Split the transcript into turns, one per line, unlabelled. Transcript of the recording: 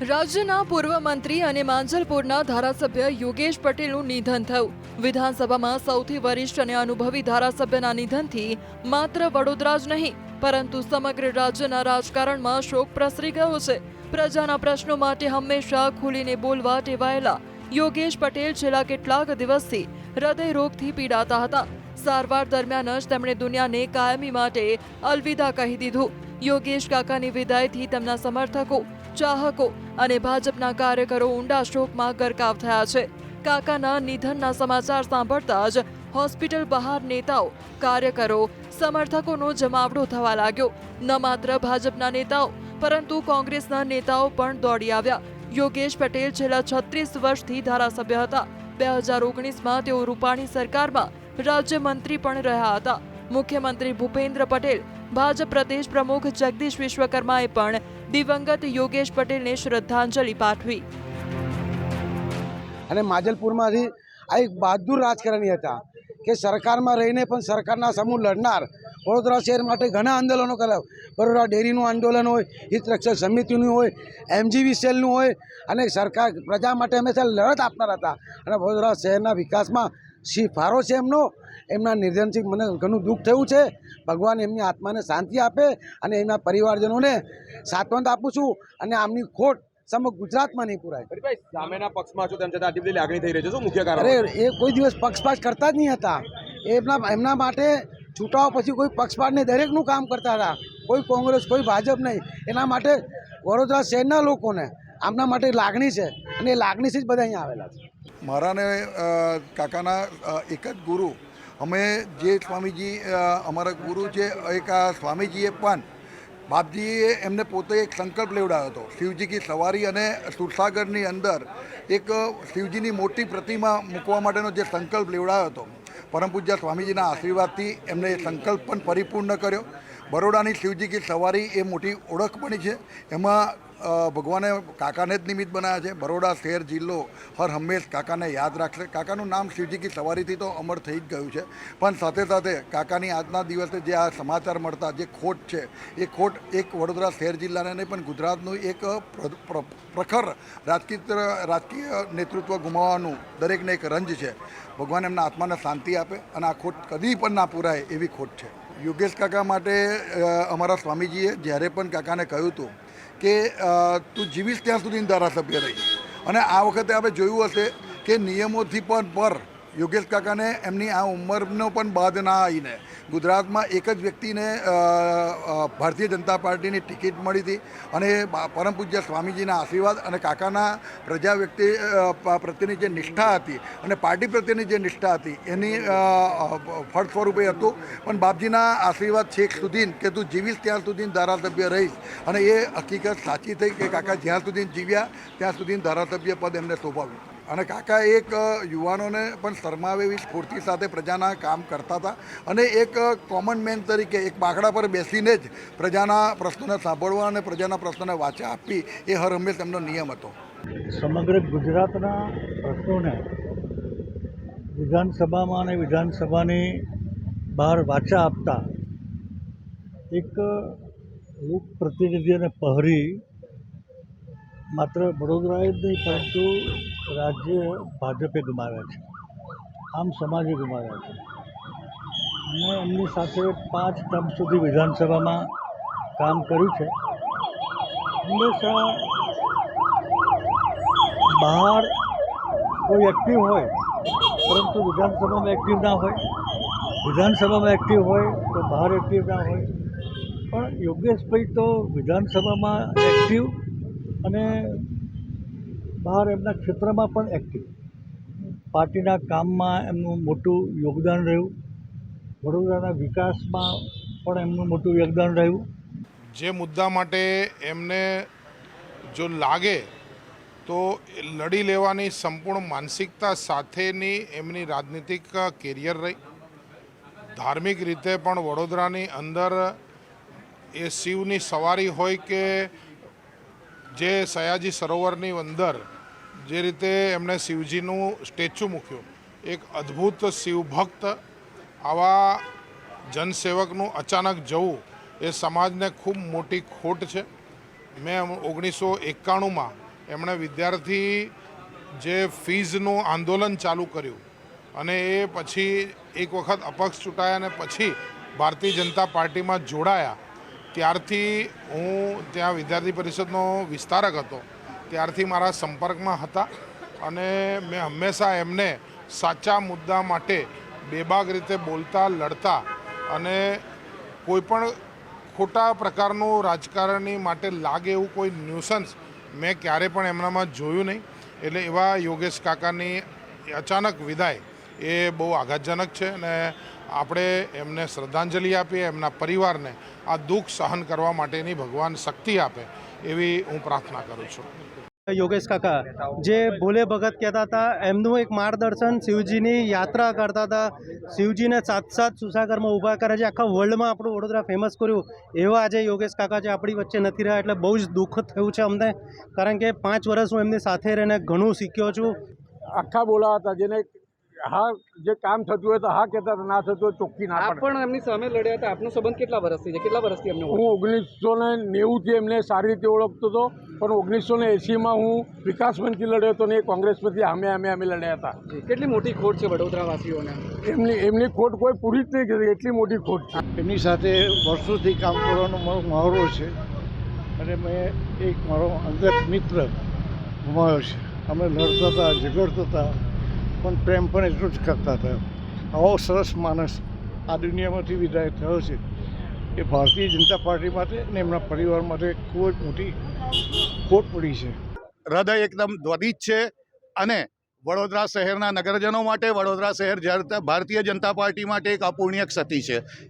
રાજ્યના પૂર્વ મંત્રી અને માંજલપુરના ધારાસભ્ય યોગેશ પટેલનું નિધન થયું। વિધાનસભામાં સૌથી વરિષ્ઠ અને અનુભવી ધારાસભ્યના નિધનથી માત્ર વડોદરા જ નહીં પરંતુ સમગ્ર રાજ્યના રાજકારણમાં શોક પ્રસરી ગયો છે। પ્રજાના પ્રશ્નો માટે હંમેશા ખુલીને બોલવા ટેવાયેલા યોગેશ પટેલ છેલ્લા કેટલાક દિવસથી હૃદયરોગથી પીડાતા હતા। સારવાર દરમિયાન જ તેમણે દુનિયાને કાયમી માટે અલવિદા કહી દીધું। યોગેશ કાકાની વિદાયથી તેમના સમર્થકો, ચાહકો અને ભાજપના કાર્યકરો ઊંડા શોકમાં ગરકાવ થયા છે। કાકાના નિધનના સમાચાર સાંભળતા જ હોસ્પિટલ બહાર નેતાઓ, કાર્યકરો, સમર્થકોનો જમાવડો થવા લાગ્યો। ન માત્ર ભાજપના નેતાઓ પરંતુ કોંગ્રેસના નેતાઓ પણ દોડી આવ્યા। યોગેશ પટેલ છેલ્લા 36 વર્ષથી ધારાસભ્ય હતા। 2019માં તેઓ રૂપાણી સરકારમાં રાજ્યમંત્રી પણ રહ્યા હતા। મુખ્યમંત્રી ભૂપેન્દ્ર પટેલ, ભાજપ પ્રદેશ પ્રમુખ જગદીશ વિશ્વકર્માએ પણ દિવંગત યોગેશ પટેલને શ્રદ્ધાંજલિ પાઠવી।
અને માજલપુરમાંથી આ એક બહાદુર રાજકારણી હતા કે સરકારમાં રહીને પણ સરકારના સમૂહ લડનાર। વડોદરા શહેર માટે ઘણા આંદોલનો કર્યા। બરોડા ડેરીનું આંદોલન હોય, હિતરક્ષક સમિતિનું હોય, MGV સેલનું હોય અને સરકાર પ્રજા માટે હંમેશા લડત આપનાર હતા। અને વડોદરા શહેરના વિકાસમાં ફાળો છે એમના નિધનથી મને ઘણું દુઃખ થયું છે। ભગવાન એમની આત્માને શાંતિ આપે અને એમના પરિવારજનોને સાંત્વન આપું છું અને આમની ખોટ સમગ્ર ગુજરાતમાં નહીં પુરાય।
સામેના પક્ષમાં છો તેમ છતાં આટલી બધી લાગણી થઈ રહી છે, શું મુખ્ય કારણ?
અરે એ કોઈ દિવસ પક્ષપાત કરતા જ નહીં હતા। એમના માટે છૂટાઓ પછી કોઈ પક્ષપાત નહીં, દરેકનું કામ કરતા હતા। કોઈ કોંગ્રેસ, કોઈ ભાજપ નહીં। એના માટે વડોદરા શહેરના લોકોને આમના માટે લાગણી છે અને એ લાગણીથી જ બધા અહીંયા આવેલા છે।
મારા ને કાકાના એક જ ગુરુ, અમે જે સ્વામીજી અમારા ગુરુ છે, એક આ સ્વામીજીએ પણ બાપજીએ એમને પોતે એક સંકલ્પ લેવડાવ્યો હતો। શિવજી કી સવારી અને સુરસાગરની અંદર એક શિવજીની મોટી પ્રતિમા મૂકવા માટેનો જે સંકલ્પ લેવડાવ્યો હતો, પરમ પૂજ્ય સ્વામીજીના આશીર્વાદથી એમને એ સંકલ્પ પણ પરિપૂર્ણ કર્યો। બરોડાની શિવજી કી સવારી એ મોટી ઓળખ બની છે। એમાં ભગવાને કાકાને જ નિમિત્ત બનાવ્યા છે। બરોડા શહેર, જિલ્લો હર હંમેશ કાકાને યાદ રાખશે। કાકાનું નામ શિવજી કી સવારીથી તો અમર થઈ જ ગયું છે, પણ સાથે સાથે કાકાની આજના દિવસે જે આ સમાચાર મળતા જે ખોટ છે, એ ખોટ એક વડોદરા શહેર જિલ્લાને નહીં પણ ગુજરાતનું એક પ્રખર રાજકીય નેતૃત્વ ગુમાવવાનું દરેકને એક રંજ છે। ભગવાન એમના આત્માને શાંતિ આપે અને આ ખોટ કદી પણ ના પૂરાય એવી ખોટ છે। યોગેશ કાકા માટે અમારા સ્વામીજીએ જ્યારે પણ કાકાને કહ્યું હતું કે તું જીવીશ ત્યાં સુધી ધારાસભ્ય રહીશ, અને આ વખતે આપણે જોયું હશે કે નિયમોથી પણ પર યોગેશ કાકાને એમની આ ઉંમરનો પણ બાદ ના આવીને ગુજરાતમાં એક જ વ્યક્તિને ભારતીય જનતા પાર્ટીની ટિકિટ મળી હતી, અને પરમ પૂજ્ય સ્વામીજીના આશીર્વાદ અને કાકાના પ્રજા વ્યક્તિ પ્રત્યેની જે નિષ્ઠા હતી અને પાર્ટી પ્રત્યેની જે નિષ્ઠા હતી એની ફળ સ્વરૂપે હતું। પણ બાપજીના આશીર્વાદ છેક સુધી કે તું જીવીશ ત્યાં સુધી ધારાસભ્ય રહીશ, અને એ હકીકત સાચી થઈ કે કાકા જ્યાં સુધી જીવ્યા ત્યાં સુધી ધારાસભ્ય પદ એમને શોભાવ્યું। અને કાકા એક યુવાનોને પણ શરમાવે એવી સ્ફૂર્તિ સાથે પ્રજાના કામ કરતા હતા, અને એક કોમન મેન તરીકે એક બાકડા પર બેસીને જ પ્રજાના પ્રશ્નોને સાંભળવા અને પ્રજાના પ્રશ્નોને વાચા આપવી એ હર હંમેશ એમનો નિયમ હતો।
સમગ્ર ગુજરાતના પ્રશ્નોને વિધાનસભામાં અને વિધાનસભાની બહાર વાચા આપતા એક લોકપ્રતિનિધિ અને પ્રહરી માત્ર વડોદરાએ જ નહીં પરંતુ રાજ્ય ભાજપે ગુમાવ્યા છે, આમ સમાજે ગુમાવ્યા છે। અને એમની સાથે 5 ટર્મ સુધી વિધાનસભામાં કામ કર્યું છે। હંમેશા બહાર કોઈ એક્ટિવ હોય પરંતુ વિધાનસભામાં એક્ટિવ ના હોય, વિધાનસભામાં એક્ટિવ હોય તો બહાર એક્ટિવ ના હોય। પણ યોગેશભાઈ તો વિધાનસભામાં એક્ટિવ અને બહાર એમના ક્ષેત્રમાં પણ એક્ટિવ। પાર્ટીના કામમાં એમનું મોટું યોગદાન રહ્યું, વડોદરાના વિકાસમાં પણ એમનું મોટું યોગદાન રહ્યું।
જે મુદ્દા માટે એમને જો લાગે તો લડી લેવાની સંપૂર્ણ માનસિકતા સાથેની એમની રાજનીતિક કેરિયર રહી। ધાર્મિક રીતે પણ વડોદરાની અંદર એ શિવની સવારી હોય કે જે સયાજી સરોવરની અંદર જે રીતે એમણે શિવજીનું સ્ટેચ્યુ મૂક્યું, એક અદ્ભુત શિવભક્ત આવા જનસેવકનું અચાનક જવું એ સમાજને ખૂબ મોટી ખોટ છે। મેં 1991માં એમણે વિદ્યાર્થી જે ફીઝનું આંદોલન ચાલુ કર્યું અને એ પછી એક વખત અપક્ષ ચૂંટાયા અને પછી ભારતીય જનતા પાર્ટીમાં જોડાયા, ત્યારથી હું ત્યાં વિદ્યાર્થી પરિષદનો વિસ્તારક હતો, ત્યારથી મારા સંપર્કમાં હતા અને મેં હંમેશા એમને સાચા મુદ્દા માટે બેબાક રીતે બોલતા, લડતા અને કોઈપણ ખોટા પ્રકારનું રાજકારણી માટે લાગે એવું કોઈ ન્યુસન્સ મેં ક્યારે પણ એમનામાં જોયું નહીં. એટલે એવા યોગેશ કાકાની અચાનક વિદાય એ બહુ આઘાતજનક છે અને આપણે એમને શ્રદ્ધાંજલિ આપીએ, એમના પરિવારને આ દુઃખ સહન કરવા માટેની ભગવાન શક્તિ આપે એવી હું પ્રાર્થના કરું છું.
યોગેશ કાકા જે ભોલે ભગત કહેતા હતા, એમનું એક માર્ગદર્શન, શિવજીની યાત્રા કરતા હતા, શિવજીને સાક્ષાત સુસાગરમાં ઊભા કરે છે, આખા વર્લ્ડમાં આપણું વડોદરા ફેમસ કર્યું, એવા આજે યોગેશ કાકા જે આપણી વચ્ચે નથી રહ્યા એટલે બહુ જ દુઃખ થયું છે અમને. કારણ કે 5 વર્ષ હું એમની સાથે રહીને ઘણું શીખ્યો છું.
આખા બોલા હતા, જેને હા જે કામ થતું હોય તો હા કહેતા હતા, ના થતું હોય ચોખ્ખી ના
આપ પણ એમની સામે લડ્યા હતા. આપનો સંબંધ કેટલા વર્ષથી છે? કેટલા વર્ષથી એમને
હું 1990થી એમને સારી રીતે ઓળખતો હતો, પણ 1980માં હું વિકાસ મંચથી લડ્યો હતો ને એ કોંગ્રેસમાંથી અમે લડ્યા હતા.
કેટલી મોટી ખોટ છે વડોદરાવાસીઓને?
એમની ખોટ કોઈ પૂરી જ નહીં કરી, એટલી મોટી ખોટ છે.
એમની સાથે વર્ષોથી કામ કરવાનો મારો મહાવરો છે અને મેં એક મારો અંગત મિત્ર ગુમાવ્યો છે. અમે લડતા હતા, ઝઘડતા હતા, પણ પ્રેમ પણ એટલું જ કરતા હતા. આવો સરસ માણસ આ દુનિયામાંથી વિદાય થયો છે એ ભારતીય જનતા પાર્ટી માટે અને એમના પરિવાર માટે ખૂબ જ મોટી ખોટ પડી છે.
હૃદય એકદમ દ્વદિત છે અને વડોદરા શહેરના નગરજનો માટે, વડોદરા શહેર ભારતીય જનતા પાર્ટી માટે એક અપૂર્ણ્ય ક્ષતિ છે.